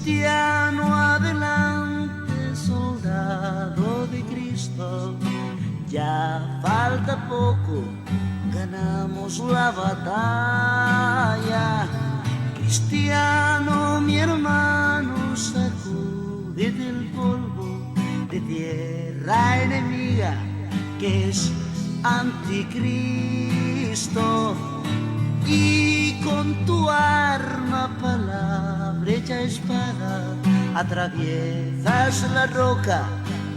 Cristiano, adelante, soldado de Cristo. Ya falta poco, ganamos la batalla. Cristiano, mi hermano, sacúdete el polvo de tierra enemiga que es anticristo, y con tu arma, palabra hecha espada, atraviesas la roca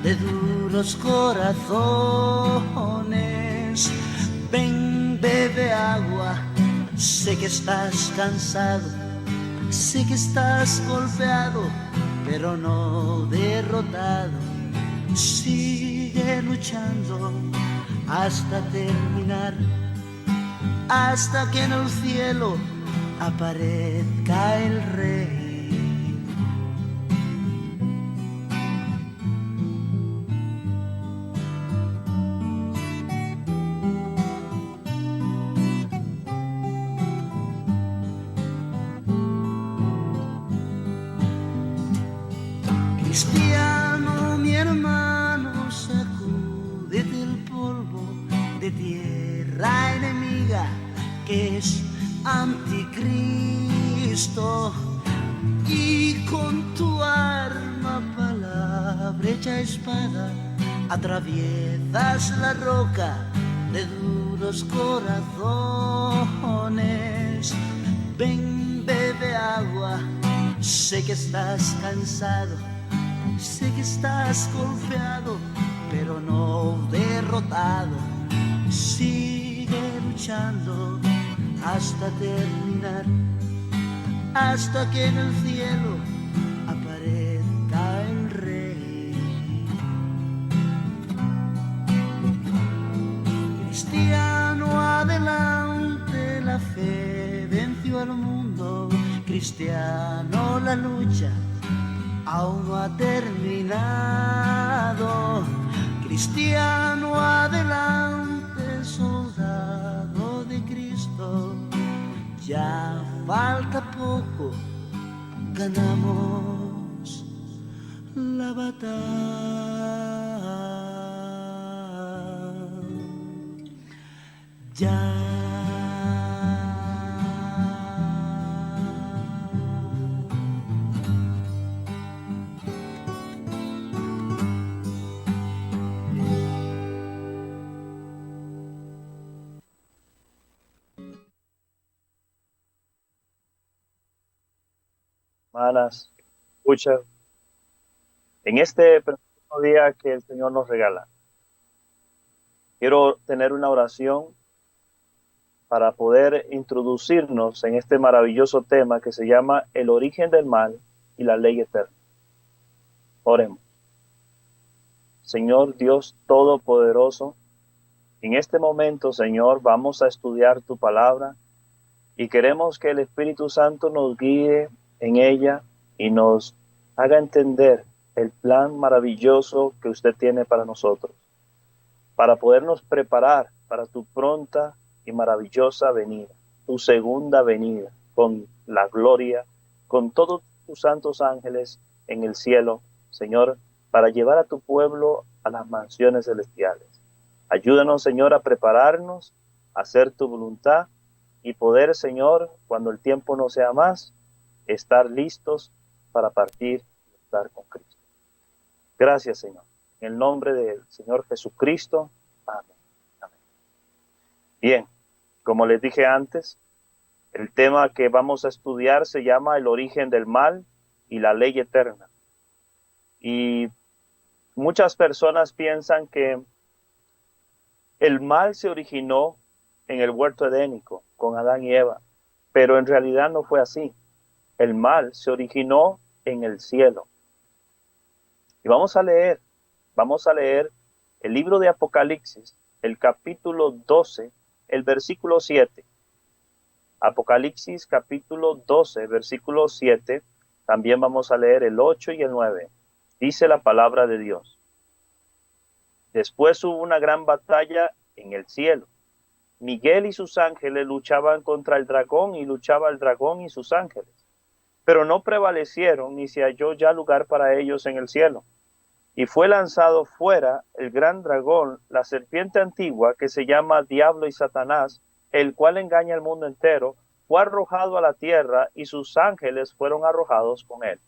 de duros corazones. Ven, bebe agua, sé que estás cansado, sé que estás golpeado, pero no derrotado. Sigue luchando hasta terminar, hasta que en el cielo aparezca el Rey. Cristiano, mi hermano, sacúdete el polvo de tierra enemiga que es anticristo, y con tu arma, palabra hecha espada, atraviesas la roca de duros corazones. Ven, bebe agua, sé que estás cansado, sé que estás golpeado, pero no derrotado. Sigue luchando hasta terminar, hasta que en el cielo aparezca el Rey. Cristiano, adelante, la fe venció al mundo. Cristiano, la lucha aún no ha terminado. Cristiano, adelante, soldado de Cristo. Ya falta poco, ganamos la batalla. Hermanas, escucha, en este precioso día que el Señor nos regala, quiero tener una oración para poder introducirnos en este maravilloso tema que se llama el origen del mal y la ley eterna. Oremos. Señor Dios Todopoderoso, en este momento, Señor, vamos a estudiar tu palabra y queremos que el Espíritu Santo nos guíe en ella y nos haga entender el plan maravilloso que usted tiene para nosotros, para podernos preparar para tu pronta y maravillosa venida, tu segunda venida, con la gloria, con todos tus santos ángeles en el cielo, Señor, para llevar a tu pueblo a las mansiones celestiales. Ayúdanos, Señor, a prepararnos, a hacer tu voluntad y poder, Señor, cuando el tiempo no sea más, estar listos para partir y estar con Cristo. Gracias, Señor. En el nombre del Señor Jesucristo. Amén. Amén. Bien, como les dije antes, el tema que vamos a estudiar se llama el origen del mal y la ley eterna. Y muchas personas piensan que el mal se originó en el huerto edénico con Adán y Eva, pero en realidad no fue así. El mal se originó en el cielo. Y vamos a leer el libro de Apocalipsis, el capítulo 12, el versículo 7. Apocalipsis capítulo 12, versículo 7. También vamos a leer el 8 y el 9. Dice la palabra de Dios. Después hubo una gran batalla en el cielo. Miguel y sus ángeles luchaban contra el dragón y luchaba el dragón y sus ángeles. pero no prevalecieron ni se halló ya lugar para ellos en el cielo. Y fue lanzado fuera el gran dragón, la serpiente antigua, que se llama Diablo y Satanás, el cual engaña al mundo entero, fue arrojado a la tierra y sus ángeles fueron arrojados con él.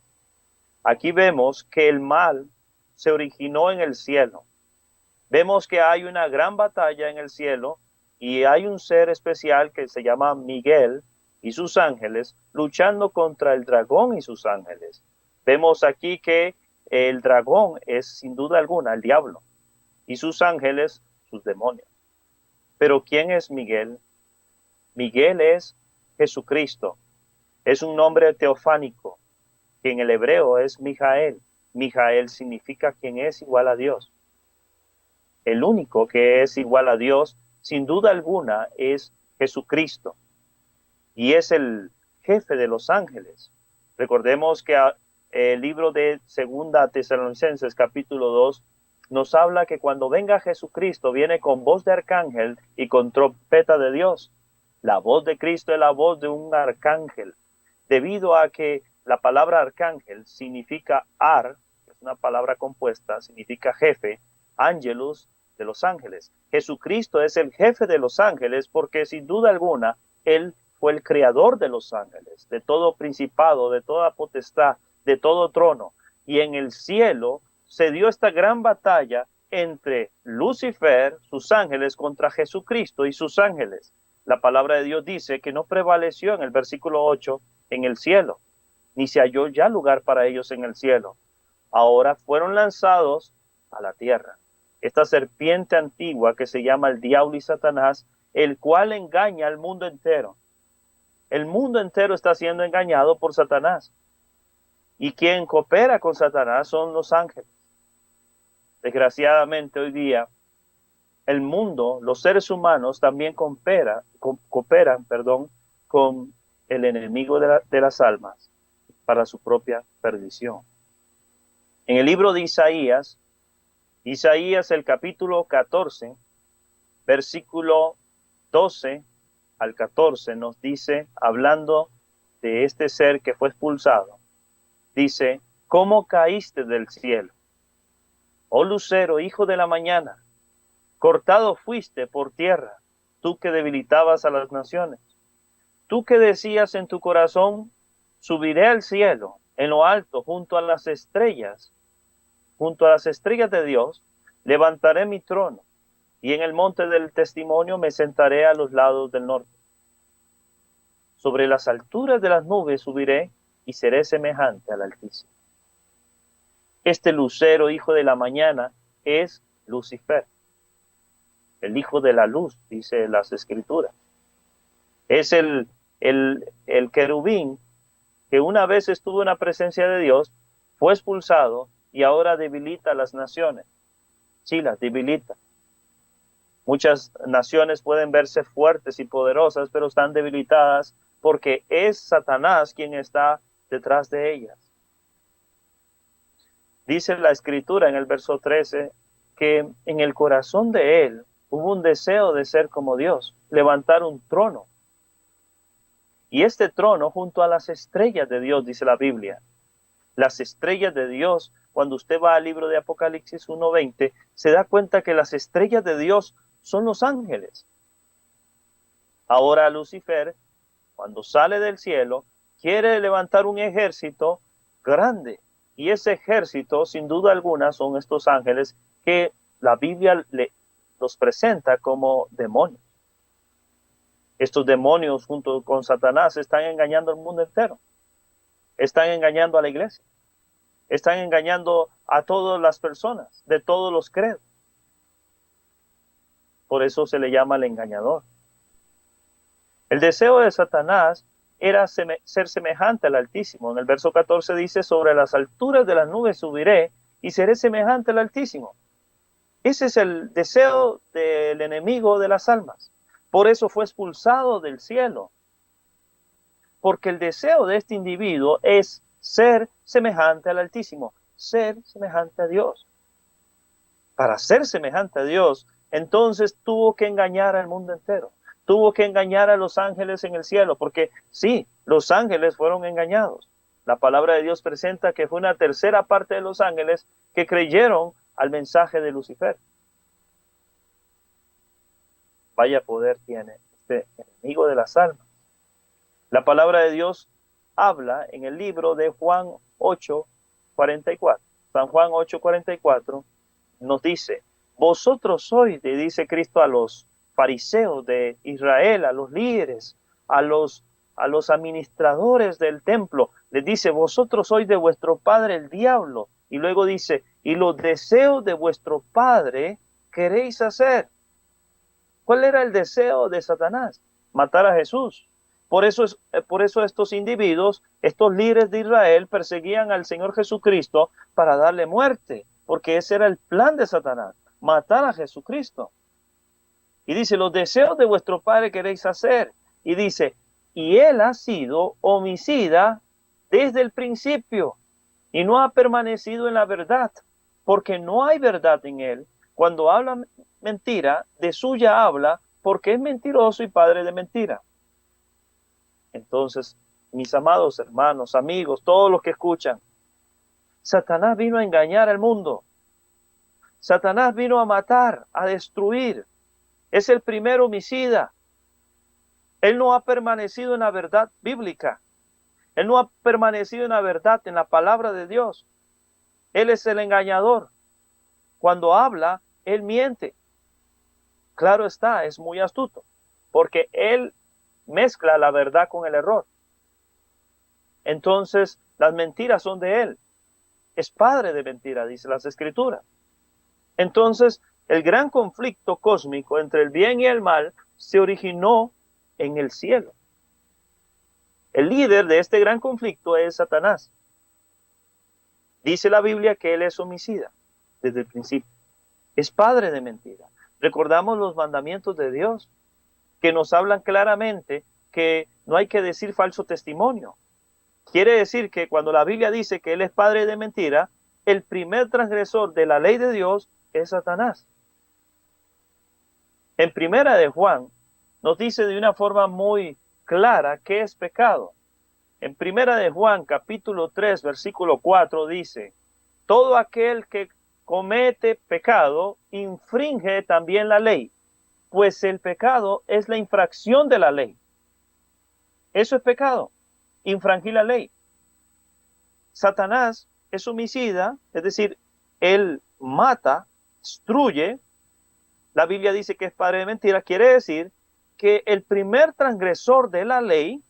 Aquí vemos que el mal se originó en el cielo. Vemos que hay una gran batalla en el cielo y hay un ser especial que se llama Miguel y sus ángeles luchando contra el dragón y sus ángeles. Vemos aquí que el dragón es sin duda alguna el diablo y sus ángeles sus demonios. Pero ¿quién es Miguel? Miguel es Jesucristo. Es un nombre teofánico que en el hebreo es Mijael. Mijael significa quien es igual a Dios. El único que es igual a Dios, sin duda alguna, es Jesucristo. Y es el jefe de los ángeles. Recordemos que el libro de Segunda Tesalonicenses, capítulo 2, nos habla que cuando venga Jesucristo, viene con voz de arcángel y con trompeta de Dios. La voz de Cristo es la voz de un arcángel, debido a que la palabra arcángel significa es una palabra compuesta, significa jefe, ángelus, de los ángeles. Jesucristo es el jefe de los ángeles porque sin duda alguna, Él fue el creador de los ángeles, de todo principado, de toda potestad, de todo trono. Y en el cielo se dio esta gran batalla entre Lucifer, sus ángeles, contra Jesucristo y sus ángeles. La palabra de Dios dice que no prevaleció en el versículo 8 en el cielo, ni se halló ya lugar para ellos en el cielo. Ahora fueron lanzados a la tierra. Esta serpiente antigua que se llama el diablo y Satanás, el cual engaña al mundo entero. El mundo entero está siendo engañado por Satanás. Y quien coopera con Satanás son los ángeles. Desgraciadamente hoy día, el mundo, los seres humanos también cooperan con el enemigo de las almas para su propia perdición. En el libro de Isaías el capítulo 14, versículo 12 al 14 nos dice, hablando de este ser que fue expulsado, dice, ¿cómo caíste del cielo? Oh lucero, hijo de la mañana, cortado fuiste por tierra, tú que debilitabas a las naciones. Tú que decías en tu corazón, subiré al cielo, en lo alto, junto a las estrellas de Dios, levantaré mi trono, y en el monte del testimonio me sentaré a los lados del norte. Sobre las alturas de las nubes subiré, y seré semejante al Altísimo. Este lucero, hijo de la mañana, es Lucifer, el hijo de la luz, dice las Escrituras. Es el querubín que una vez estuvo en la presencia de Dios, fue expulsado y ahora debilita a las naciones. Sí, las debilita. Muchas naciones pueden verse fuertes y poderosas, pero están debilitadas porque es Satanás quien está detrás de ellas. Dice la Escritura en el verso 13 que en el corazón de él hubo un deseo de ser como Dios, levantar un trono. Y este trono junto a las estrellas de Dios, dice la Biblia. Las estrellas de Dios, cuando usted va al libro de Apocalipsis 1:20, se da cuenta que las estrellas de Dios son los ángeles. Ahora Lucifer, cuando sale del cielo, quiere levantar un ejército grande. Y ese ejército, sin duda alguna, son estos ángeles que la Biblia los presenta como demonios. Estos demonios junto con Satanás están engañando al mundo entero. Están engañando a la iglesia. Están engañando a todas las personas, de todos los credos. Por eso se le llama el engañador. El deseo de Satanás era ser semejante al Altísimo. En el verso 14 dice, sobre las alturas de las nubes subiré y seré semejante al Altísimo. Ese es el deseo del enemigo de las almas. Por eso fue expulsado del cielo. Porque el deseo de este individuo es ser semejante al Altísimo, ser semejante a Dios. Para ser semejante a Dios, entonces tuvo que engañar al mundo entero. Tuvo que engañar a los ángeles en el cielo, porque sí, los ángeles fueron engañados. La palabra de Dios presenta que fue una tercera parte de los ángeles que creyeron al mensaje de Lucifer. Vaya poder tiene este enemigo de las almas. La palabra de Dios habla en el libro de Juan 8:44. San Juan 8:44 nos dice, vosotros sois, le dice Cristo a los fariseos de Israel, a los líderes, a los administradores del templo, les dice, vosotros sois de vuestro padre el diablo. Y luego dice, y los deseos de vuestro padre queréis hacer. ¿Cuál era el deseo de Satanás? Matar a Jesús. Por eso estos individuos, estos líderes de Israel, perseguían al Señor Jesucristo para darle muerte, porque ese era el plan de Satanás, matar a Jesucristo. Y dice, los deseos de vuestro padre queréis hacer. Y dice, y él ha sido homicida desde el principio, y no ha permanecido en la verdad, porque no hay verdad en él. Cuando habla mentira, de suya habla, porque es mentiroso y padre de mentira. Entonces, mis amados hermanos, amigos, todos los que escuchan, Satanás vino a engañar al mundo. Satanás vino a matar, a destruir. Es el primer homicida. Él no ha permanecido en la verdad bíblica. Él no ha permanecido en la verdad, en la palabra de Dios. Él es el engañador. Cuando habla, él miente. Claro está, es muy astuto, porque él mezcla la verdad con el error. Entonces, las mentiras son de él. Es padre de mentira, dice las Escrituras. Entonces, el gran conflicto cósmico entre el bien y el mal se originó en el cielo. El líder de este gran conflicto es Satanás. Dice la Biblia que él es homicida desde el principio. Es padre de mentira. Recordamos los mandamientos de Dios, que nos hablan claramente que no hay que decir falso testimonio. Quiere decir que cuando la Biblia dice que él es padre de mentira, el primer transgresor de la ley de Dios es Satanás. En Primera de Juan nos dice de una forma muy clara qué es pecado. En Primera de Juan, capítulo 3, versículo 4 dice, todo aquel que comete pecado infringe también la ley, pues el pecado es la infracción de la ley. Eso es pecado, infringir la ley. Satanás es homicida, es decir, él mata, destruye. La Biblia dice que es padre de mentira, quiere decir que el primer transgresor de la ley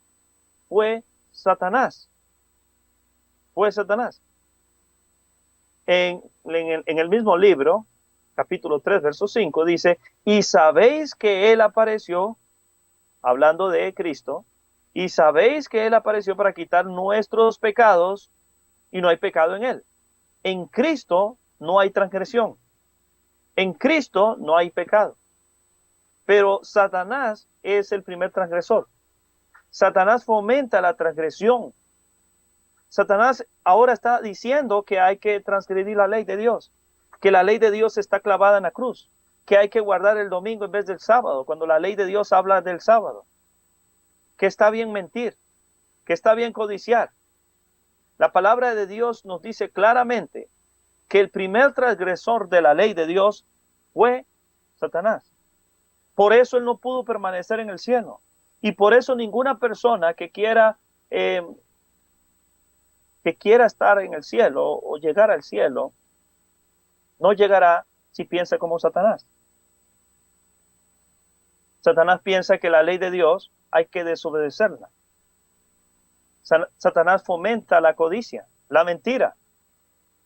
fue Satanás. Fue Satanás. En el mismo libro, capítulo 3, verso 5, dice, y sabéis que él apareció, hablando de Cristo, y sabéis que él apareció para quitar nuestros pecados, y no hay pecado en él. En Cristo no hay transgresión. En Cristo no hay pecado. Pero Satanás es el primer transgresor. Satanás fomenta la transgresión. Satanás ahora está diciendo que hay que transgredir la ley de Dios, que la ley de Dios está clavada en la cruz, que hay que guardar el domingo en vez del sábado, cuando la ley de Dios habla del sábado, que está bien mentir, que está bien codiciar. La palabra de Dios nos dice claramente que el primer transgresor de la ley de Dios fue Satanás. Por eso él no pudo permanecer en el cielo. Y por eso ninguna persona que quiera estar en el cielo o llegar al cielo, no llegará si piensa como Satanás. Satanás piensa que la ley de Dios hay que desobedecerla. Satanás fomenta la codicia, la mentira,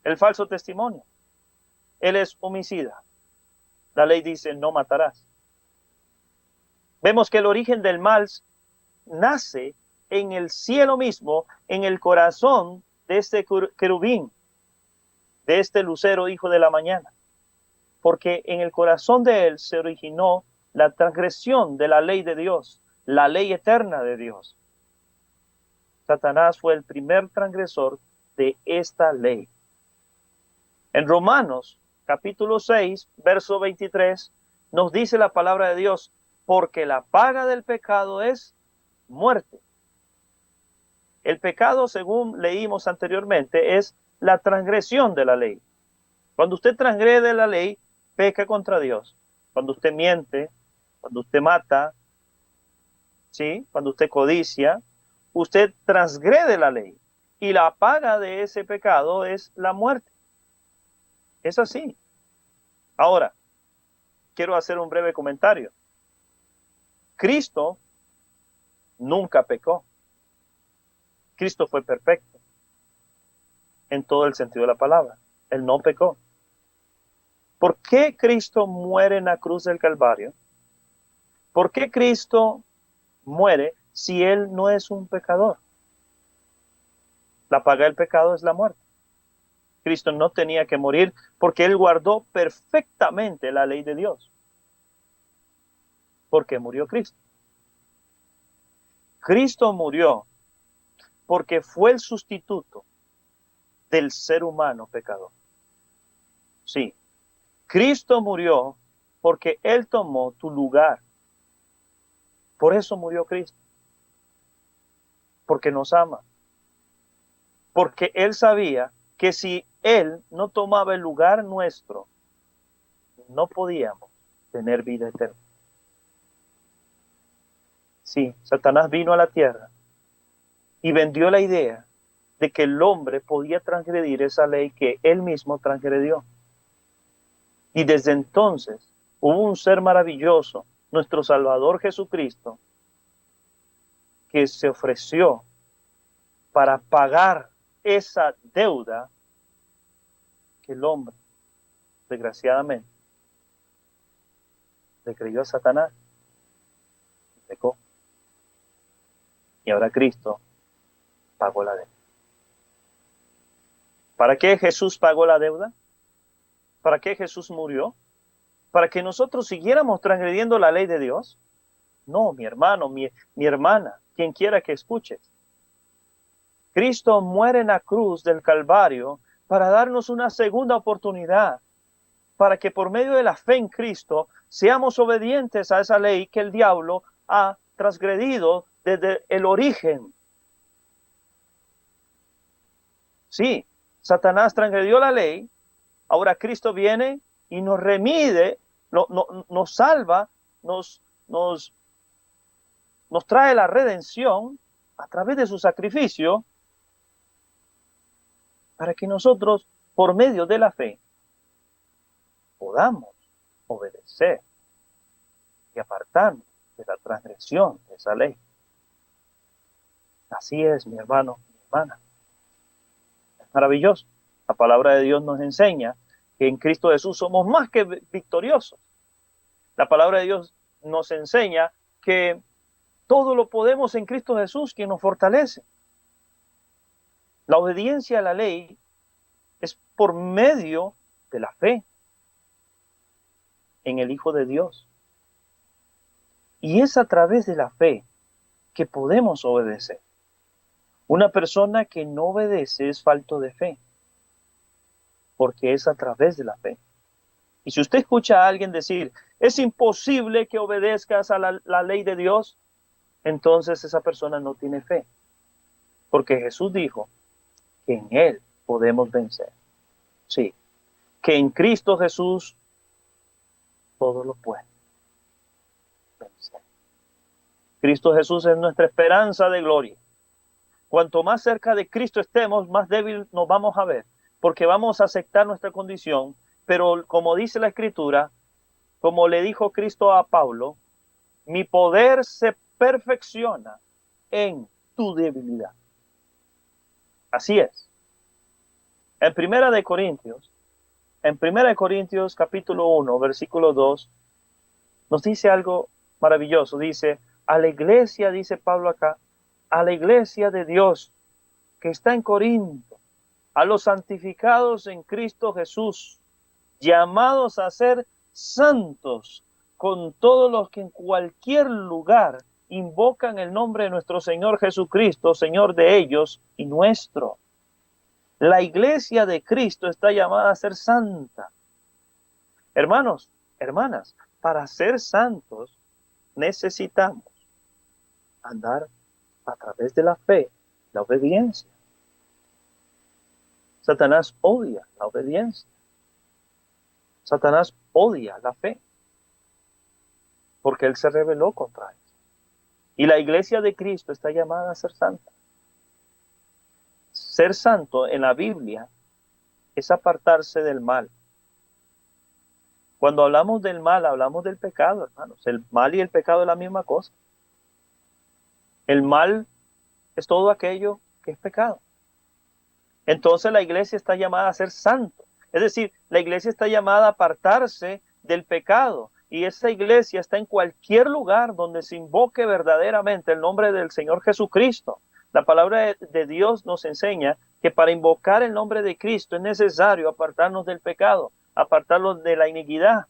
el falso testimonio. Él es homicida. La ley dice, no matarás. Vemos que el origen del mal nace en el cielo mismo, en el corazón de este querubín, de este lucero hijo de la mañana. Porque en el corazón de él se originó la transgresión de la ley de Dios, la ley eterna de Dios. Satanás fue el primer transgresor de esta ley. En Romanos, capítulo 6, verso 23, nos dice la palabra de Dios, porque la paga del pecado es muerte. El pecado, según leímos anteriormente, es la transgresión de la ley. Cuando usted transgrede la ley, peca contra Dios. Cuando usted miente, cuando usted mata, ¿sí? Cuando usted codicia, usted transgrede la ley. Y la paga de ese pecado es la muerte. Es así. Ahora, quiero hacer un breve comentario. Cristo nunca pecó. Cristo fue perfecto en todo el sentido de la palabra. Él no pecó. ¿Por qué Cristo muere en la cruz del Calvario? ¿Por qué Cristo muere si Él no es un pecador? La paga del pecado es la muerte. Cristo no tenía que morir porque Él guardó perfectamente la ley de Dios. ¿Por qué murió Cristo? Cristo murió porque fue el sustituto del ser humano pecador. Sí, Cristo murió porque Él tomó tu lugar. Por eso murió Cristo. Porque nos ama. Porque Él sabía que si Él no tomaba el lugar nuestro, no podíamos tener vida eterna. Sí, Satanás vino a la tierra y vendió la idea de que el hombre podía transgredir esa ley que Él mismo transgredió. Y desde entonces hubo un ser maravilloso, nuestro Salvador Jesucristo, que se ofreció para pagar esa deuda que el hombre, desgraciadamente, le creyó a Satanás y pecó. Y ahora Cristo pagó la deuda. ¿Para qué Jesús pagó la deuda? ¿Para qué Jesús murió? ¿Para que nosotros siguiéramos transgrediendo la ley de Dios? No, mi hermano, mi hermana, quien quiera que escuches. Cristo muere en la cruz del Calvario para darnos una segunda oportunidad, para que por medio de la fe en Cristo seamos obedientes a esa ley que el diablo ha transgredido desde el origen. Sí, Satanás transgredió la ley, ahora Cristo viene y nos remide, nos salva, nos trae la redención a través de su sacrificio, para que nosotros, por medio de la fe, podamos obedecer y apartarnos de la transgresión de esa ley. Así es, mi hermano, mi hermana. Es maravilloso. La palabra de Dios nos enseña que en Cristo Jesús somos más que victoriosos. La palabra de Dios nos enseña que todo lo podemos en Cristo Jesús, quien nos fortalece. La obediencia a la ley es por medio de la fe en el Hijo de Dios. Y es a través de la fe que podemos obedecer. Una persona que no obedece es falto de fe, porque es a través de la fe. Y si usted escucha a alguien decir, es imposible que obedezcas a la ley de Dios, entonces esa persona no tiene fe. Porque Jesús dijo que en Él podemos vencer. Sí, que en Cristo Jesús todo lo puede vencer. Cristo Jesús es nuestra esperanza de gloria. Cuanto más cerca de Cristo estemos, más débil nos vamos a ver, porque vamos a aceptar nuestra condición, pero como dice la Escritura, como le dijo Cristo a Pablo, mi poder se perfecciona en tu debilidad. Así es. En Primera de Corintios capítulo 1, versículo 2, nos dice algo maravilloso. Dice, a la iglesia, dice Pablo acá, a la iglesia de Dios que está en Corinto, a los santificados en Cristo Jesús, llamados a ser santos, con todos los que en cualquier lugar invocan el nombre de nuestro Señor Jesucristo, Señor de ellos y nuestro. La iglesia de Cristo está llamada a ser santa. Hermanos, hermanas, para ser santos necesitamos andar a través de la fe la obediencia. Satanás odia la obediencia. Satanás odia la fe, porque él se rebeló contra él. Y la iglesia de Cristo está llamada a ser santa. Ser santo en la Biblia es apartarse del mal. Cuando hablamos del mal, hablamos del pecado, hermanos. El mal y el pecado es la misma cosa. El mal es todo aquello que es pecado. Entonces la iglesia está llamada a ser santo. Es decir, la iglesia está llamada a apartarse del pecado. Y esa iglesia está en cualquier lugar donde se invoque verdaderamente el nombre del Señor Jesucristo. La palabra de Dios nos enseña que para invocar el nombre de Cristo es necesario apartarnos del pecado, apartarnos de la iniquidad.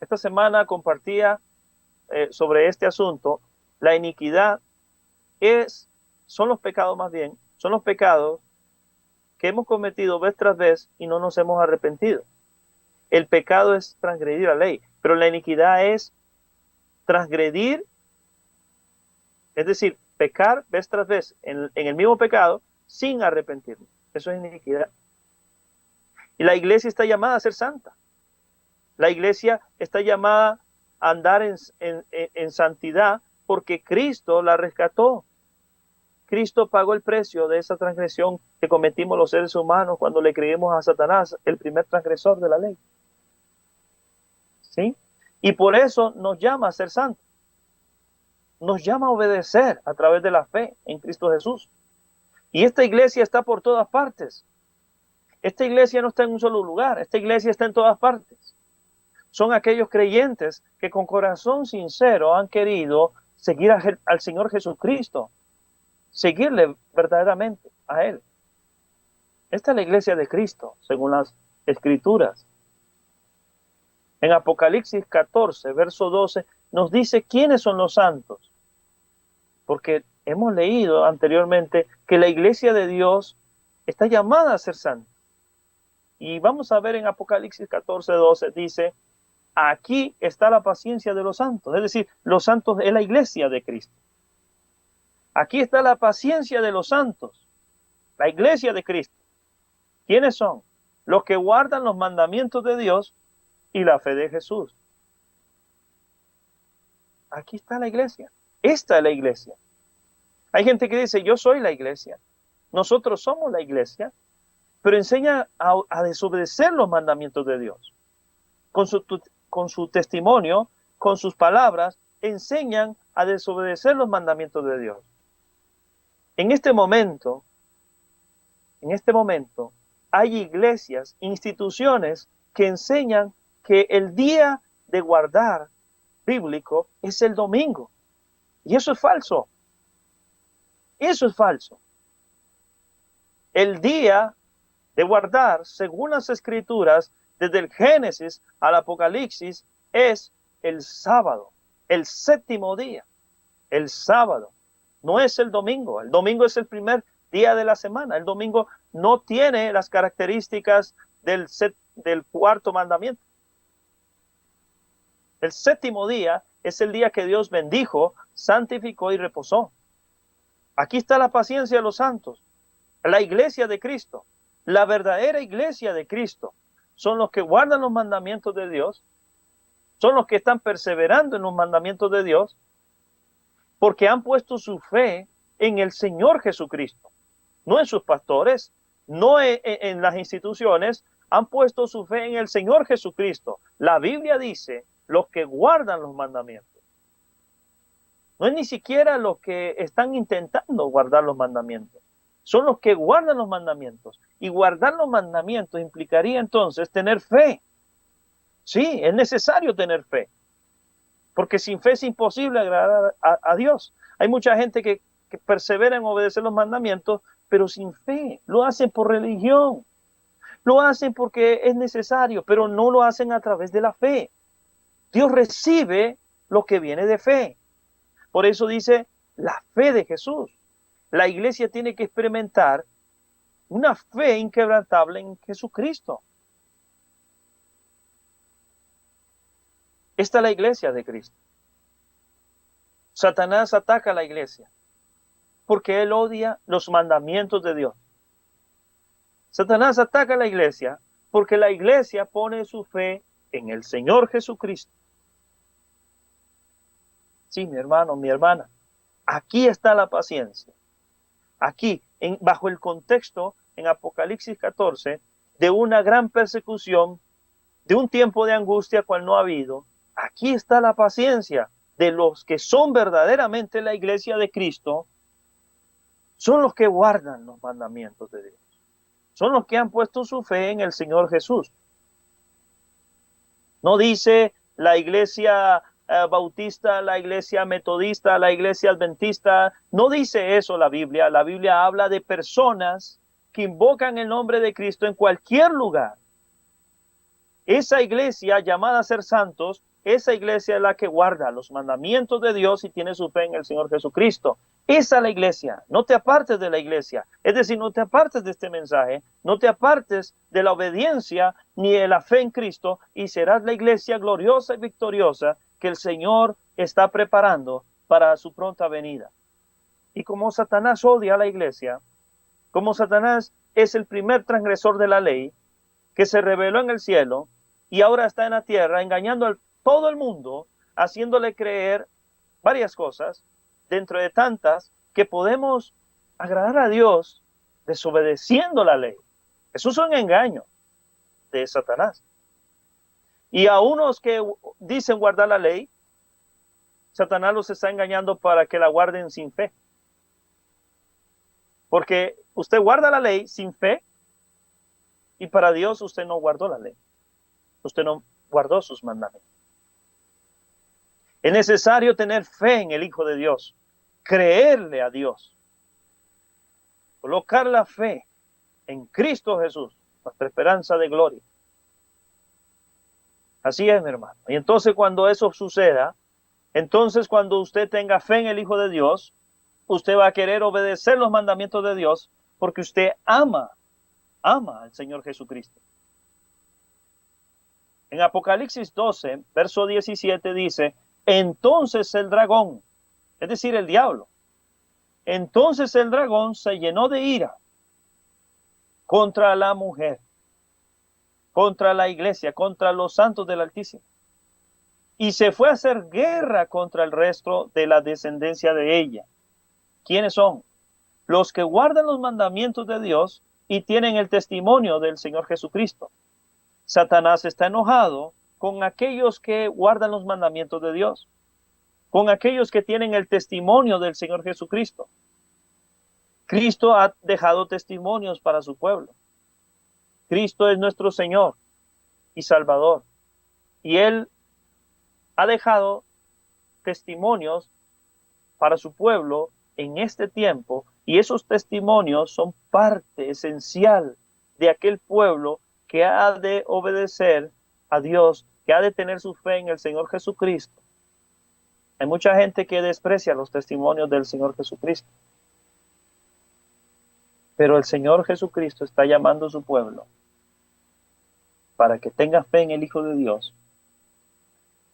Esta semana compartía sobre este asunto. La iniquidad son los pecados más bien, son los pecados que hemos cometido vez tras vez y no nos hemos arrepentido. El pecado es transgredir la ley, pero la iniquidad es transgredir, es decir, pecar vez tras vez en el mismo pecado sin arrepentirnos. Eso es iniquidad. Y la iglesia está llamada a ser santa. La iglesia está llamada a andar en santidad porque Cristo la rescató. Cristo pagó el precio de esa transgresión que cometimos los seres humanos cuando le creímos a Satanás, el primer transgresor de la ley. ¿Sí? Y por eso nos llama a ser santos. Nos llama a obedecer a través de la fe en Cristo Jesús. Y esta iglesia está por todas partes. Esta iglesia no está en un solo lugar. Esta iglesia está en todas partes. Son aquellos creyentes que con corazón sincero han querido seguir al Señor Jesucristo. Seguirle verdaderamente a Él. Esta es la iglesia de Cristo, según las Escrituras. En Apocalipsis 14, verso 12, nos dice quiénes son los santos. Porque hemos leído anteriormente que la iglesia de Dios está llamada a ser santa. Y vamos a ver en Apocalipsis 14, 12, dice, aquí está la paciencia de los santos. Es decir, los santos es la iglesia de Cristo. Aquí está la paciencia de los santos, la iglesia de Cristo. ¿Quiénes son? Los que guardan los mandamientos de Dios y la fe de Jesús. Aquí está la iglesia. Esta es la iglesia. Hay gente que dice, yo soy la iglesia. Nosotros somos la iglesia, pero enseña a desobedecer los mandamientos de Dios. Con su testimonio, con sus palabras, enseñan a desobedecer los mandamientos de Dios. En este momento, hay iglesias, instituciones que enseñan que el día de guardar bíblico es el domingo. Y eso es falso. Eso es falso. El día de guardar, según las Escrituras, desde el Génesis al Apocalipsis, es el sábado, el séptimo día, el sábado. No es el domingo. El domingo es el primer día de la semana. El domingo no tiene las características del cuarto mandamiento. El séptimo día es el día que Dios bendijo, santificó y reposó. Aquí está la paciencia de los santos. La iglesia de Cristo, la verdadera iglesia de Cristo, son los que guardan los mandamientos de Dios, son los que están perseverando en los mandamientos de Dios, porque han puesto su fe en el Señor Jesucristo, no en sus pastores, no en las instituciones, han puesto su fe en el Señor Jesucristo. La Biblia dice, los que guardan los mandamientos. No es ni siquiera los que están intentando guardar los mandamientos, son los que guardan los mandamientos. Y guardar los mandamientos implicaría entonces tener fe. Sí, es necesario tener fe. Porque sin fe es imposible agradar a Dios. Hay mucha gente que persevera en obedecer los mandamientos, pero sin fe. Lo hacen por religión. Lo hacen porque es necesario, pero no lo hacen a través de la fe. Dios recibe lo que viene de fe. Por eso dice la fe de Jesús. La iglesia tiene que experimentar una fe inquebrantable en Jesucristo. Esta es la iglesia de Cristo. Satanás ataca a la iglesia. porque él odia los mandamientos de Dios. Satanás ataca a la iglesia porque la iglesia pone su fe en el Señor Jesucristo. Sí, mi hermano, mi hermana, aquí está la paciencia. Aquí, bajo el contexto en Apocalipsis 14, de una gran persecución, de un tiempo de angustia cual no ha habido, aquí está la paciencia de los que son verdaderamente la iglesia de Cristo, son los que guardan los mandamientos de Dios. Son los que han puesto su fe en el Señor Jesús. No dice la iglesia bautista, la iglesia metodista, la iglesia adventista. No dice eso la Biblia. La Biblia habla de personas que invocan el nombre de Cristo en cualquier lugar. Esa iglesia llamada a ser santos, esa iglesia es la que guarda los mandamientos de Dios y tiene su fe en el Señor Jesucristo. Esa es la iglesia. No te apartes de la iglesia. Es decir, no te apartes de este mensaje, no te apartes de la obediencia ni de la fe en Cristo y serás la iglesia gloriosa y victoriosa que el Señor está preparando para su pronta venida. Y como Satanás odia a la iglesia, como Satanás es el primer transgresor de la ley, que se rebeló en el cielo y ahora está en la tierra engañando a todo el mundo, haciéndole creer varias cosas, dentro de tantas que podemos agradar a Dios desobedeciendo la ley. Eso es un engaño de Satanás. Y a unos que dicen guardar la ley, Satanás los está engañando para que la guarden sin fe. Porque usted guarda la ley sin fe y para Dios usted no guardó la ley. Usted no guardó sus mandamientos. Es necesario tener fe en el Hijo de Dios, creerle a Dios, colocar la fe en Cristo Jesús, nuestra esperanza de gloria. Así es, mi hermano. Y entonces cuando eso suceda, entonces cuando usted tenga fe en el Hijo de Dios, usted va a querer obedecer los mandamientos de Dios porque usted ama al Señor Jesucristo. En Apocalipsis 12, verso 17 dice, entonces el dragón, es decir, el diablo, entonces el dragón se llenó de ira contra la mujer, contra la iglesia, contra los santos del Altísimo, y se fue a hacer guerra contra el resto de la descendencia de ella. ¿Quiénes son? Los que guardan los mandamientos de Dios y tienen el testimonio del Señor Jesucristo. Satanás está enojado con aquellos que guardan los mandamientos de Dios, con aquellos que tienen el testimonio del Señor Jesucristo. Cristo ha dejado testimonios para su pueblo. Cristo es nuestro Señor y Salvador. Y Él ha dejado testimonios para su pueblo en este tiempo, y esos testimonios son parte esencial de aquel pueblo que ha de obedecer a Dios, que ha de tener su fe en el Señor Jesucristo. Hay mucha gente que desprecia los testimonios del Señor Jesucristo. Pero el Señor Jesucristo está llamando a su pueblo para que tenga fe en el Hijo de Dios,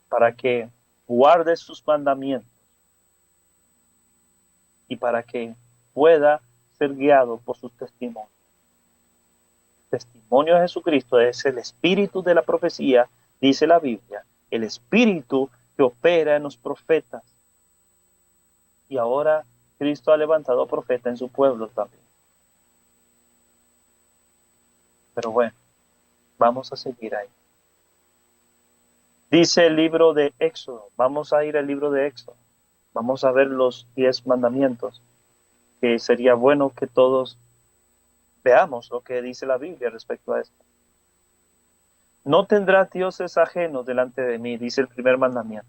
para que guarde sus mandamientos y para que pueda ser guiado por sus testimonios. El testimonio de Jesucristo es el espíritu de la profecía, dice la Biblia, el espíritu que opera en los profetas. Y ahora Cristo ha levantado profeta en su pueblo también. Pero bueno, vamos a seguir ahí. Dice el libro de Éxodo, vamos a ir al libro de Éxodo, vamos a ver los 10 mandamientos, que sería bueno que todos veamos lo que dice la Biblia respecto a esto. No tendrás dioses ajenos delante de mí, dice el primer mandamiento.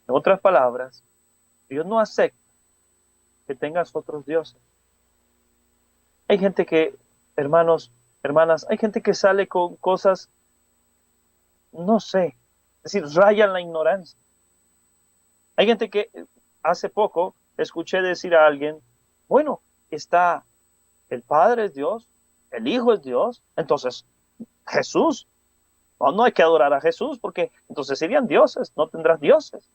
En otras palabras, Dios no acepta que tengas otros dioses. Hay gente que, hermanos, hermanas, hay gente que sale con cosas, no sé, es decir, rayan la ignorancia. Hay gente que hace poco escuché decir a alguien, bueno, está el Padre es Dios, el Hijo es Dios, entonces Jesús, no hay que adorar a Jesús porque entonces serían dioses, no tendrás dioses.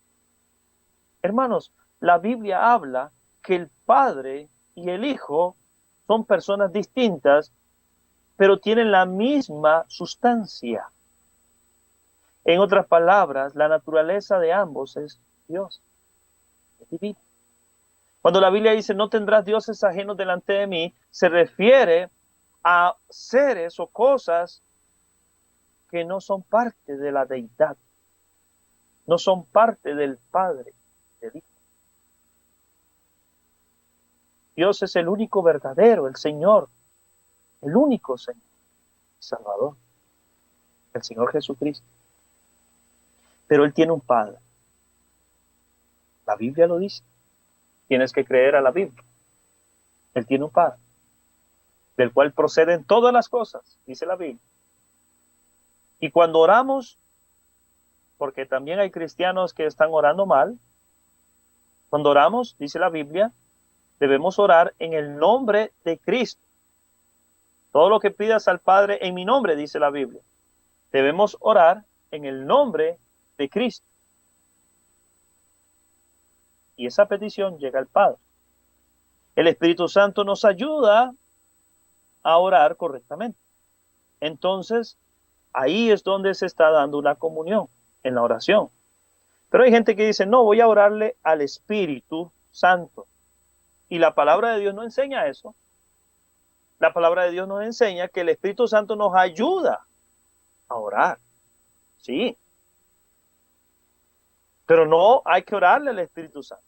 Hermanos, la Biblia habla que el Padre y el Hijo son personas distintas, pero tienen la misma sustancia. En otras palabras, la naturaleza de ambos es Dios, es divino. Cuando la Biblia dice, no tendrás dioses ajenos delante de mí, se refiere a seres o cosas que no son parte de la deidad, no son parte del Padre, del Hijo. Dios es el único verdadero, el Señor, el único Señor, Salvador, el Señor Jesucristo. Pero Él tiene un Padre. La Biblia lo dice. Tienes que creer a la Biblia. Él tiene un Padre, del cual proceden todas las cosas, dice la Biblia. Y cuando oramos, porque también hay cristianos que están orando mal, cuando oramos, dice la Biblia, debemos orar en el nombre de Cristo. Todo lo que pidas al Padre en mi nombre, dice la Biblia. Debemos orar en el nombre de Cristo. Y esa petición llega al Padre. El Espíritu Santo nos ayuda a orar correctamente. Entonces, ahí es donde se está dando una comunión, en la oración. Pero hay gente que dice, no, voy a orarle al Espíritu Santo. Y la palabra de Dios no enseña eso. La palabra de Dios nos enseña que el Espíritu Santo nos ayuda a orar. Sí. Pero no hay que orarle al Espíritu Santo.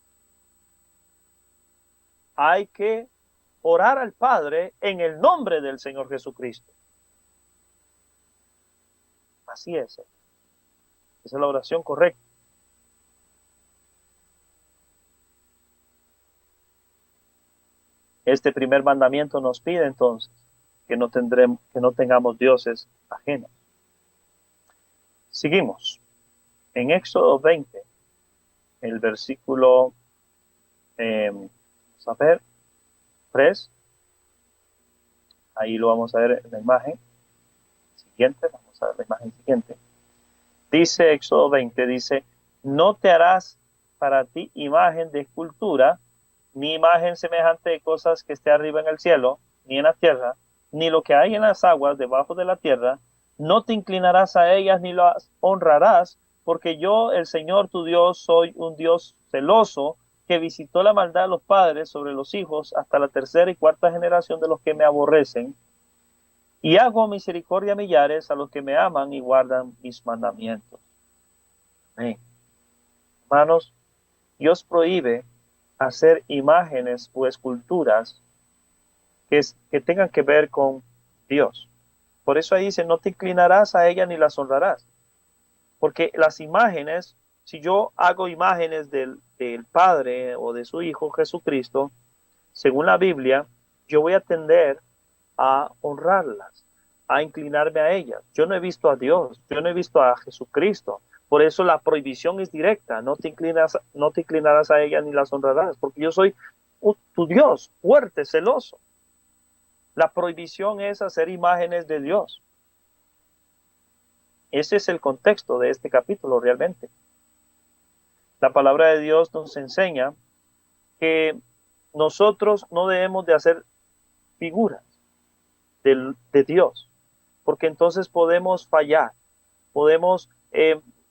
Hay que orar al Padre en el nombre del Señor Jesucristo. Así es. Esa es la oración correcta. Este primer mandamiento nos pide entonces que no tengamos dioses ajenos. Seguimos. En Éxodo 20, el versículo, vamos a ver, 3. Ahí lo vamos a ver en la imagen siguiente. Vamos a ver la imagen siguiente. Dice Éxodo 20, dice, no te harás para ti imagen de escultura, ni imagen semejante de cosas que esté arriba en el cielo, ni en la tierra, ni lo que hay en las aguas debajo de la tierra. No te inclinarás a ellas ni las honrarás, porque yo, el Señor tu Dios, soy un Dios celoso, que visitó la maldad de los padres sobre los hijos hasta la tercera y cuarta generación de los que me aborrecen, y hago misericordia a millares a los que me aman y guardan mis mandamientos. Amén. Hermanos, Dios prohíbe hacer imágenes o esculturas que tengan que ver con Dios. Por eso ahí dice, no te inclinarás a ellas ni las honrarás. Porque las imágenes, si yo hago imágenes del Padre o de su Hijo Jesucristo, según la Biblia, yo voy a tender a honrarlas, a inclinarme a ellas. Yo no he visto a Dios, yo no he visto a Jesucristo. Por eso la prohibición es directa, no te inclinarás a ellas ni las honrarás, porque yo soy tu Dios, fuerte, celoso. La prohibición es hacer imágenes de Dios. Ese es el contexto de este capítulo realmente. La palabra de Dios nos enseña que nosotros no debemos de hacer figuras de Dios, porque entonces podemos fallar, podemos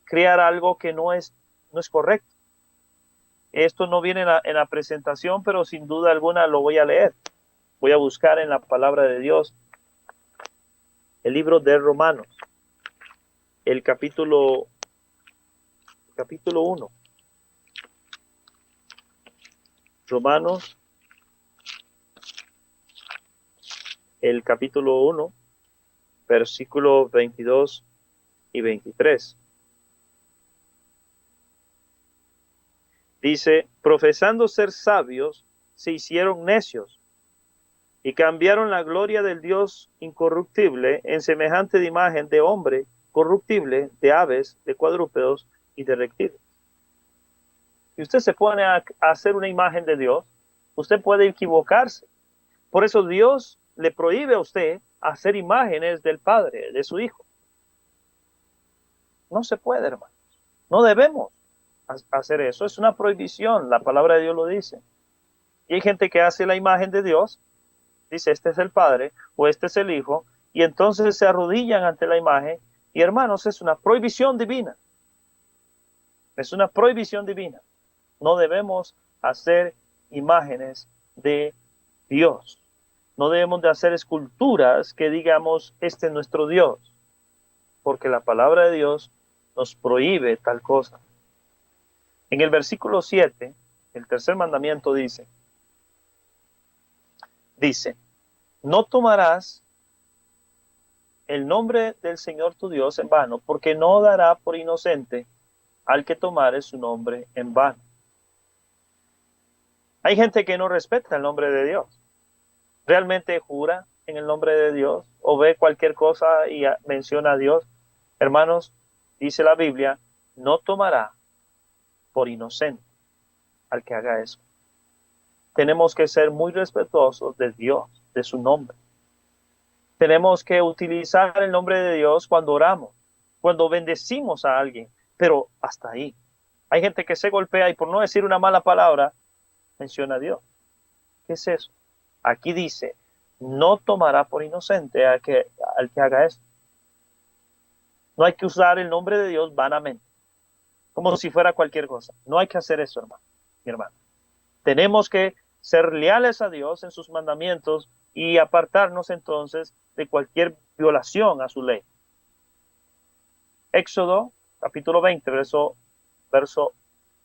crear algo que no es correcto. Esto no viene en la presentación, pero sin duda alguna lo voy a leer. Voy a buscar en la palabra de Dios el libro de Romanos, el capítulo 1. Romanos, el capítulo 1, versículos 22 y 23. Dice, profesando ser sabios, se hicieron necios y cambiaron la gloria del Dios incorruptible en semejante de imagen de hombre corruptible, de aves, de cuadrúpedos y de reptiles. Si usted se pone a hacer una imagen de Dios, usted puede equivocarse. Por eso Dios le prohíbe a usted hacer imágenes del Padre, de su Hijo. No se puede, hermanos. No debemos hacer eso. Es una prohibición. La palabra de Dios lo dice. Y hay gente que hace la imagen de Dios, dice, este es el Padre o este es el Hijo, y entonces se arrodillan ante la imagen. Y hermanos, es una prohibición divina. Es una prohibición divina. No debemos hacer imágenes de Dios. No debemos de hacer esculturas que digamos, este es nuestro Dios, porque la palabra de Dios nos prohíbe tal cosa. En el versículo 7, el tercer mandamiento dice, no tomarás el nombre del Señor tu Dios en vano, porque no dará por inocente al que tomare su nombre en vano. Hay gente que no respeta el nombre de Dios. Realmente jura en el nombre de Dios o ve cualquier cosa y menciona a Dios. Hermanos, dice la Biblia, no tomará por inocente al que haga eso. Tenemos que ser muy respetuosos de Dios, de su nombre. Tenemos que utilizar el nombre de Dios cuando oramos, cuando bendecimos a alguien, pero hasta ahí. Hay gente que se golpea y por no decir una mala palabra, menciona a Dios. ¿Qué es eso? Aquí dice, no tomará por inocente al que haga eso. No hay que usar el nombre de Dios vanamente, como si fuera cualquier cosa. No hay que hacer eso, hermano, mi hermano. Tenemos que ser leales a Dios en sus mandamientos y apartarnos entonces de cualquier violación a su ley. Éxodo, capítulo 20, verso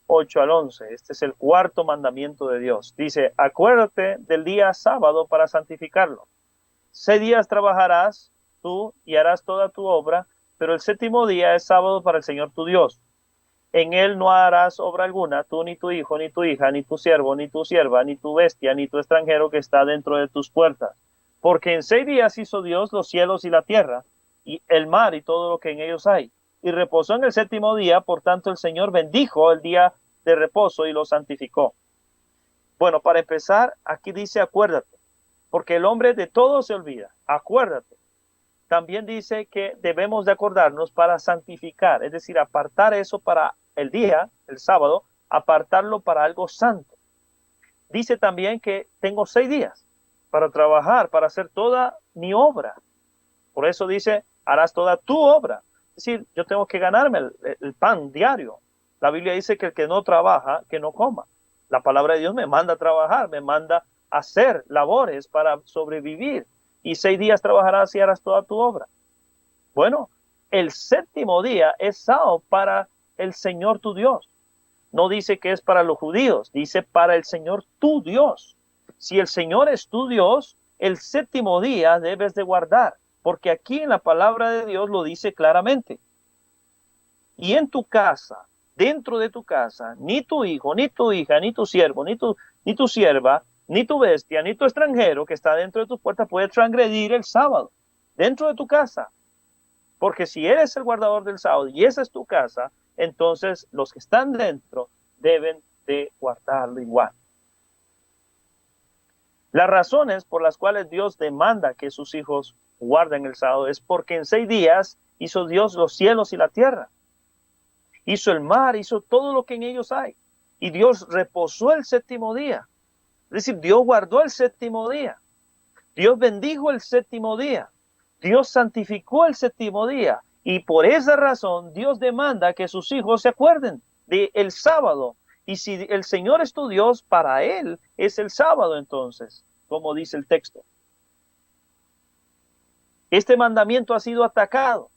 8 al 11. Este es el cuarto mandamiento de Dios. Dice, acuérdate del día sábado para santificarlo. 6 días trabajarás tú y harás toda tu obra, pero el séptimo día es sábado para el Señor tu Dios. En él no harás obra alguna, tú ni tu hijo, ni tu hija, ni tu siervo, ni tu sierva, ni tu bestia, ni tu extranjero que está dentro de tus puertas. Porque en 6 días hizo Dios los cielos y la tierra, y el mar y todo lo que en ellos hay. Y reposó en el séptimo día, por tanto el Señor bendijo el día de reposo y lo santificó. Bueno, para empezar, aquí dice acuérdate, porque el hombre de todo se olvida. Acuérdate. También dice que debemos de acordarnos para santificar, es decir, apartar eso para el día, el sábado, apartarlo para algo santo. Dice también que tengo 6 días para trabajar, para hacer toda mi obra. Por eso dice, harás toda tu obra. Es decir, yo tengo que ganarme el pan diario. La Biblia dice que el que no trabaja, que no coma. La palabra de Dios me manda a trabajar, me manda a hacer labores para sobrevivir. Y 6 días trabajarás y harás toda tu obra. Bueno, el séptimo día es sábado para el Señor tu Dios. No dice que es para los judíos, dice para el Señor tu Dios. Si el Señor es tu Dios, el séptimo día debes de guardar, porque aquí en la palabra de Dios lo dice claramente. Y en tu casa, dentro de tu casa, ni tu hijo, ni tu hija, ni tu siervo, ni tu sierva, ni tu bestia, ni tu extranjero que está dentro de tu puerta puede transgredir el sábado, dentro de tu casa. Porque si eres el guardador del sábado y esa es tu casa, entonces los que están dentro deben de guardarlo igual. Las razones por las cuales Dios demanda que sus hijos guarden el sábado es porque en 6 días hizo Dios los cielos y la tierra. Hizo el mar, hizo todo lo que en ellos hay. Y Dios reposó el séptimo día. Es decir, Dios guardó el séptimo día. Dios bendijo el séptimo día. Dios santificó el séptimo día. Y por esa razón Dios demanda que sus hijos se acuerden del sábado. Y si el Señor es tu Dios, para Él es el sábado entonces, como dice el texto. Este mandamiento ha sido atacado.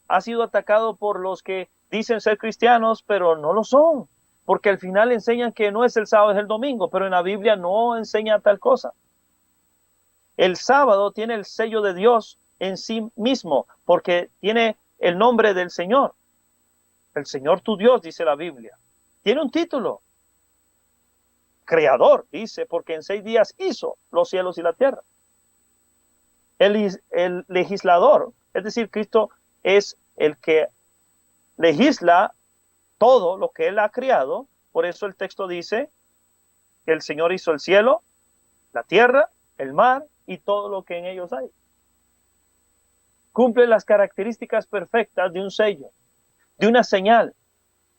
Ha sido atacado por los que dicen ser cristianos, pero no lo son. Porque al final enseñan que no es el sábado, es el domingo, pero en la Biblia no enseña tal cosa. El sábado tiene el sello de Dios en sí mismo, porque tiene el nombre del Señor. El Señor tu Dios, dice la Biblia. Tiene un título. Creador, dice, porque en 6 días hizo los cielos y la tierra. El legislador, es decir, Cristo es el que legisla todo lo que Él ha creado. Por eso el texto dice que el Señor hizo el cielo, la tierra, el mar y todo lo que en ellos hay. Cumple las características perfectas de un sello, de una señal,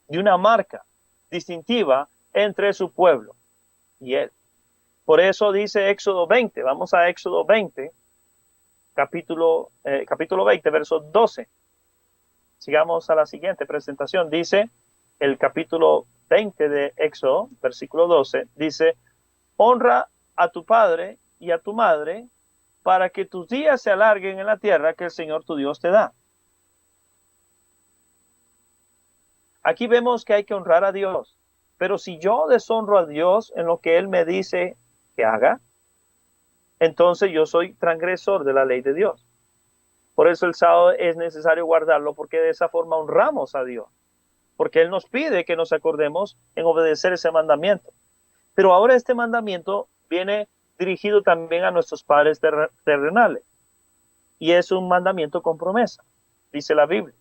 de una marca distintiva entre su pueblo y Él. Por eso dice Éxodo 20, vamos a Éxodo 20, capítulo 20, verso 12. Sigamos a la siguiente presentación. Dice el capítulo 20 de Éxodo, versículo 12, dice, honra a tu padre y a tu madre para que tus días se alarguen en la tierra que el Señor tu Dios te da. Aquí vemos que hay que honrar a Dios, pero si yo deshonro a Dios en lo que Él me dice que haga, entonces yo soy transgresor de la ley de Dios. Por eso el sábado es necesario guardarlo, porque de esa forma honramos a Dios, porque Él nos pide que nos acordemos en obedecer ese mandamiento. Pero ahora este mandamiento viene dirigido también a nuestros padres terrenales, y es un mandamiento con promesa, dice la Biblia.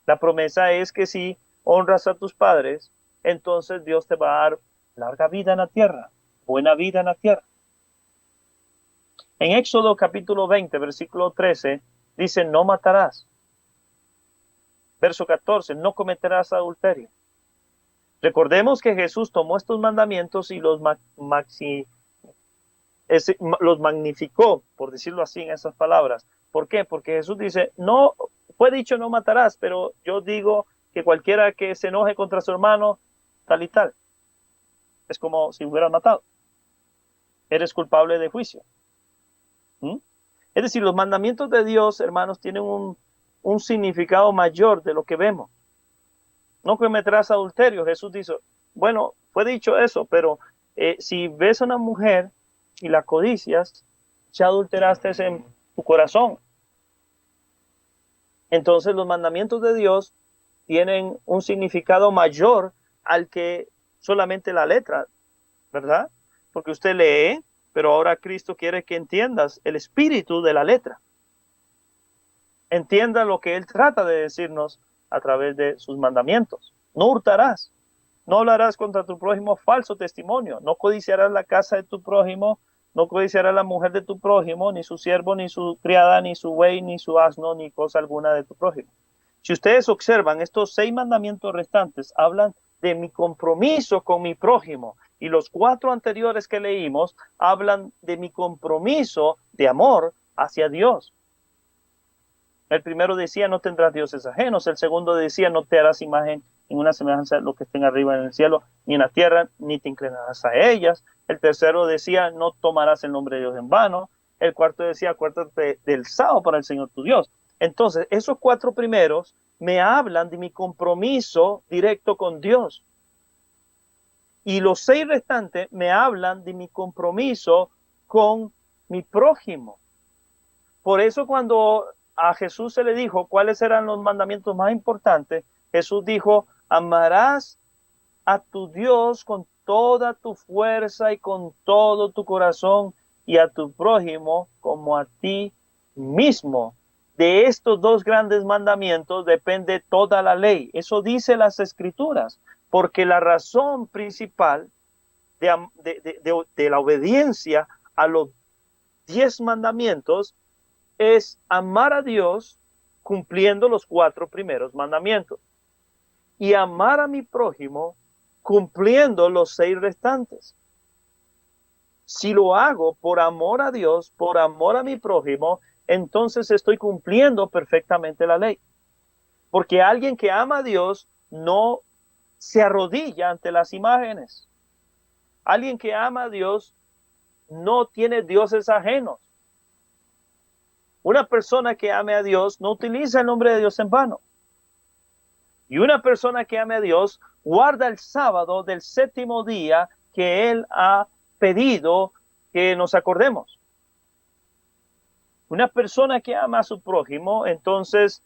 La promesa es que si honras a tus padres, entonces Dios te va a dar larga vida en la tierra, buena vida en la tierra. En Éxodo capítulo 20, versículo 13, dice, no matarás. Verso 14, no cometerás adulterio. Recordemos que Jesús tomó estos mandamientos y los magnificó, por decirlo así en esas palabras. ¿Por qué? Porque Jesús dice, no, fue dicho no matarás, pero yo digo que cualquiera que se enoje contra su hermano, tal y tal. Es como si hubieras matado. Eres culpable de juicio. Es decir, los mandamientos de Dios, hermanos, tienen un significado mayor de lo que vemos. No cometerás adulterio. Jesús dice, bueno, fue dicho eso, pero si ves a una mujer y la codicias, ya adulteraste en tu corazón. Entonces los mandamientos de Dios tienen un significado mayor al que solamente la letra, ¿verdad? Porque usted lee, pero ahora Cristo quiere que entiendas el espíritu de la letra. Entienda lo que Él trata de decirnos a través de sus mandamientos. No hurtarás, no hablarás contra tu prójimo falso testimonio, no codiciarás la casa de tu prójimo, no codiciarás la mujer de tu prójimo, ni su siervo, ni su criada, ni su buey, ni su asno, ni cosa alguna de tu prójimo. Si ustedes observan, estos 6 mandamientos restantes hablan de mi compromiso con mi prójimo, y los 4 anteriores que leímos hablan de mi compromiso de amor hacia Dios. El primero decía, no tendrás dioses ajenos. El segundo decía, no te harás imagen en una semejanza de lo que estén arriba en el cielo, ni en la tierra, ni te inclinarás a ellas. El tercero decía, no tomarás el nombre de Dios en vano. El cuarto decía, acuérdate del sábado para el Señor tu Dios. Entonces, esos 4 primeros me hablan de mi compromiso directo con Dios. Y los 6 restantes me hablan de mi compromiso con mi prójimo. Por eso cuando a Jesús se le dijo cuáles eran los mandamientos más importantes, Jesús dijo, amarás a tu Dios con toda tu fuerza y con todo tu corazón, y a tu prójimo como a ti mismo. De estos 2 grandes mandamientos depende toda la ley. Eso dice las Escrituras, porque la razón principal de la obediencia a los 10 mandamientos es amar a Dios cumpliendo los 4 primeros mandamientos y amar a mi prójimo cumpliendo los 6 restantes. Si lo hago por amor a Dios, por amor a mi prójimo, entonces estoy cumpliendo perfectamente la ley. Porque alguien que ama a Dios no se arrodilla ante las imágenes. Alguien que ama a Dios no tiene dioses ajenos. Una persona que ame a Dios no utiliza el nombre de Dios en vano. Y una persona que ame a Dios guarda el sábado del 7º día que Él ha pedido que nos acordemos. Una persona que ama a su prójimo, entonces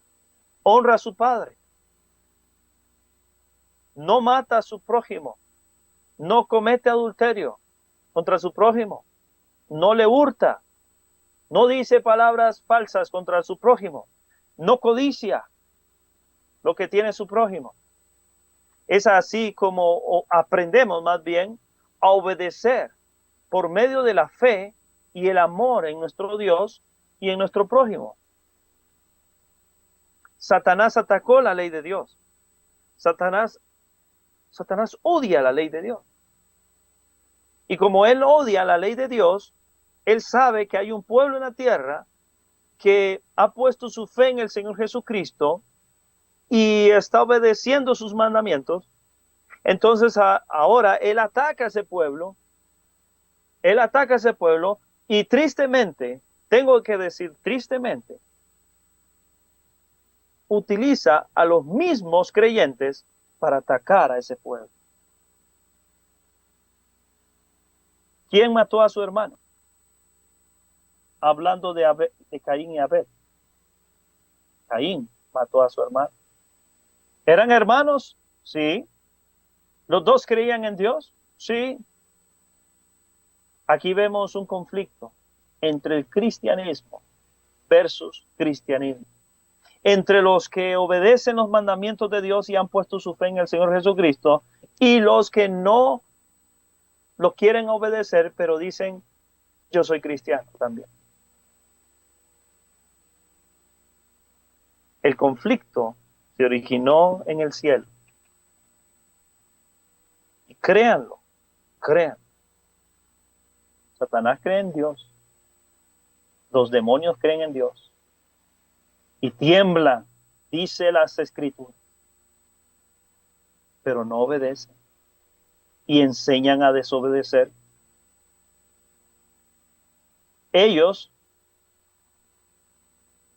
honra a su padre. No mata a su prójimo. No comete adulterio contra su prójimo. No le hurta. No dice palabras falsas contra su prójimo. No codicia lo que tiene su prójimo. Es así como aprendemos más bien a obedecer por medio de la fe y el amor en nuestro Dios y en nuestro prójimo. Satanás atacó la ley de Dios. Satanás odia la ley de Dios. Y como él odia la ley de Dios, él sabe que hay un pueblo en la tierra que ha puesto su fe en el Señor Jesucristo y está obedeciendo sus mandamientos. Entonces ahora él ataca a ese pueblo, y tristemente, tengo que decir tristemente, utiliza a los mismos creyentes para atacar a ese pueblo. ¿Quién mató a su hermano? Hablando de Caín y Abel. Caín mató a su hermano. ¿Eran hermanos? Sí. ¿Los dos creían en Dios? Sí. Aquí vemos un conflicto entre el cristianismo versus cristianismo. Entre los que obedecen los mandamientos de Dios y han puesto su fe en el Señor Jesucristo y los que no lo quieren obedecer, pero dicen, yo soy cristiano también. El conflicto se originó en el cielo. Y créanlo. Satanás cree en Dios. Los demonios creen en Dios. Y tiemblan, dice las Escrituras. Pero no obedecen. Y enseñan a desobedecer. Ellos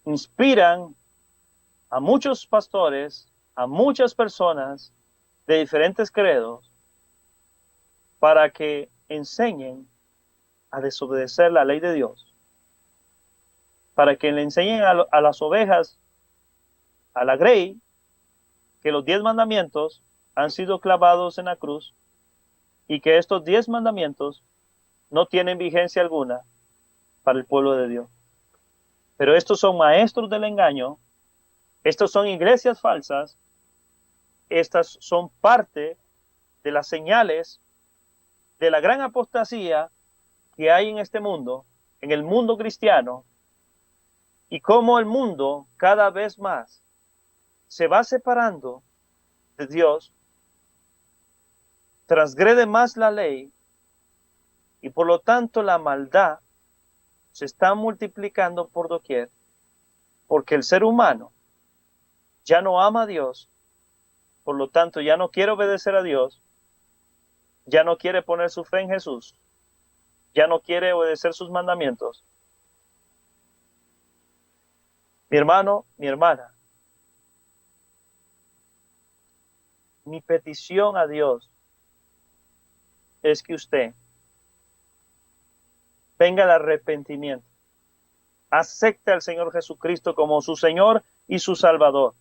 inspiran a muchos pastores, a muchas personas de diferentes credos, para que enseñen a desobedecer la ley de Dios, para que le enseñen a las ovejas, a la grey, que los 10 mandamientos han sido clavados en la cruz y que estos 10 mandamientos no tienen vigencia alguna para el pueblo de Dios. Pero estos son maestros del engaño, estos son iglesias falsas, estas son parte de las señales de la gran apostasía que hay en este mundo, en el mundo cristiano, y cómo el mundo cada vez más se va separando de Dios, transgrede más la ley, y por lo tanto la maldad se está multiplicando por doquier, porque el ser humano ya no ama a Dios, por lo tanto ya no quiere obedecer a Dios, ya no quiere poner su fe en Jesús, ya no quiere obedecer sus mandamientos. Mi hermano, mi hermana, mi petición a Dios es que usted venga al arrepentimiento, acepte al Señor Jesucristo como su Señor y su Salvador,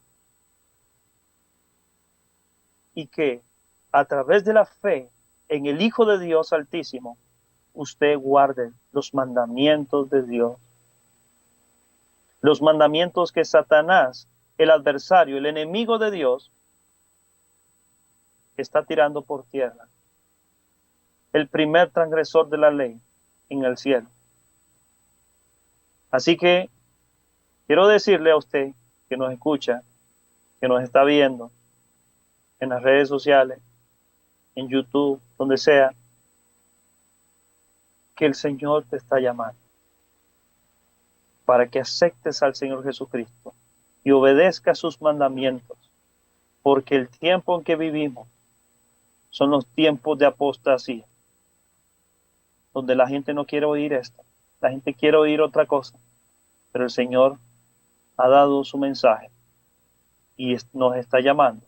y que a través de la fe en el Hijo de Dios Altísimo, usted guarde los mandamientos de Dios. Los mandamientos que Satanás, el adversario, el enemigo de Dios, está tirando por tierra. El primer transgresor de la ley en el cielo. Así que quiero decirle a usted que nos escucha, que nos está viendo en las redes sociales, en YouTube, donde sea, que el Señor te está llamando para que aceptes al Señor Jesucristo y obedezcas sus mandamientos, porque el tiempo en que vivimos son los tiempos de apostasía, donde la gente no quiere oír esto, la gente quiere oír otra cosa, pero el Señor ha dado su mensaje y nos está llamando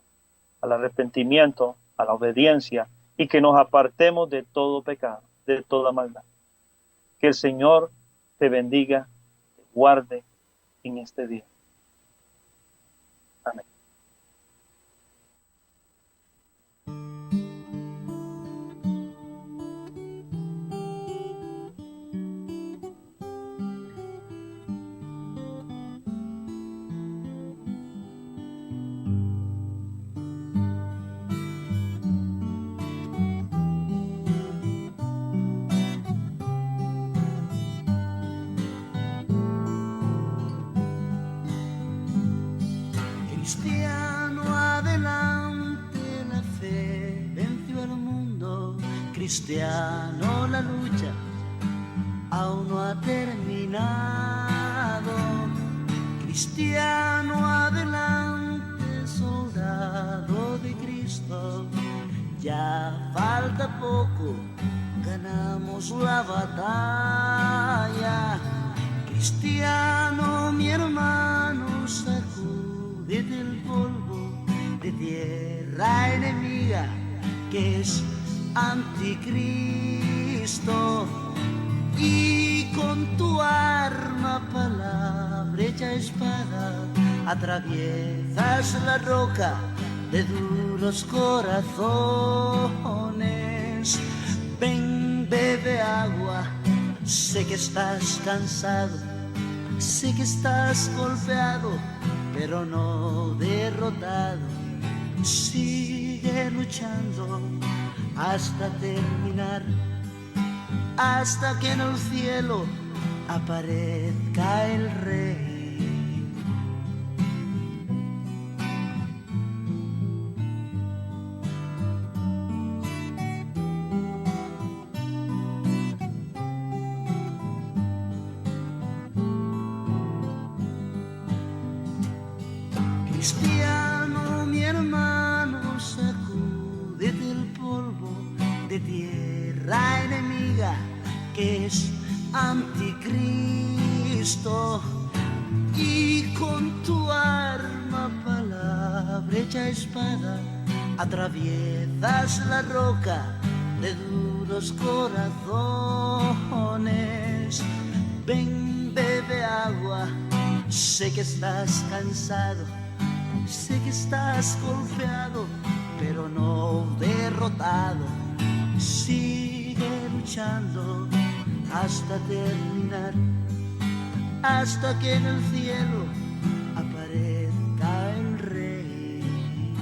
al arrepentimiento, a la obediencia, y que nos apartemos de todo pecado, de toda maldad. Que el Señor te bendiga, te guarde en este día. Amén. Cristiano, adelante, la fe venció al mundo. cristiano, la lucha aún no ha terminado. Cristiano, adelante, soldado de Cristo. Ya falta poco, ganamos la batalla. Cristiano, mi hermano, sacúdete el polvo de tierra enemiga que es anticristo, y con tu arma, palabra hecha espada, atraviesas la roca de duros corazones. Ven, bebe agua, sé que estás cansado, sé que estás golpeado, pero no derrotado. Sigue luchando hasta terminar, hasta que en el cielo aparezca el Rey. Cristiano, mi hermano, sacúdete el polvo de tierra enemiga que es anticristo, y con tu arma, palabra hecha espada, atraviesas la roca de duros corazones. Ven, bebe agua, sé que estás cansado, sé que estás golpeado, pero no derrotado. Sigue luchando hasta terminar, hasta que en el cielo aparezca el Rey.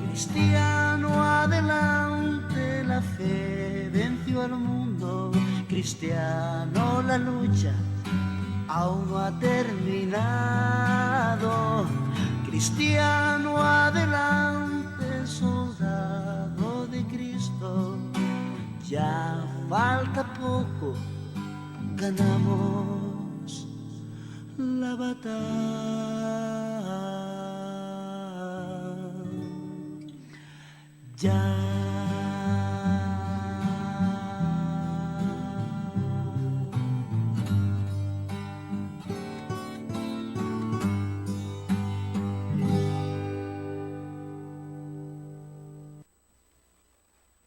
Cristiano, adelante, la fe venció al mundo. Cristiano, la lucha aún no ha terminado. Cristiano, adelante, soldado de Cristo. Ya falta poco, ganamos la batalla.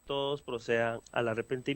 Todos procedan al arrepentimiento.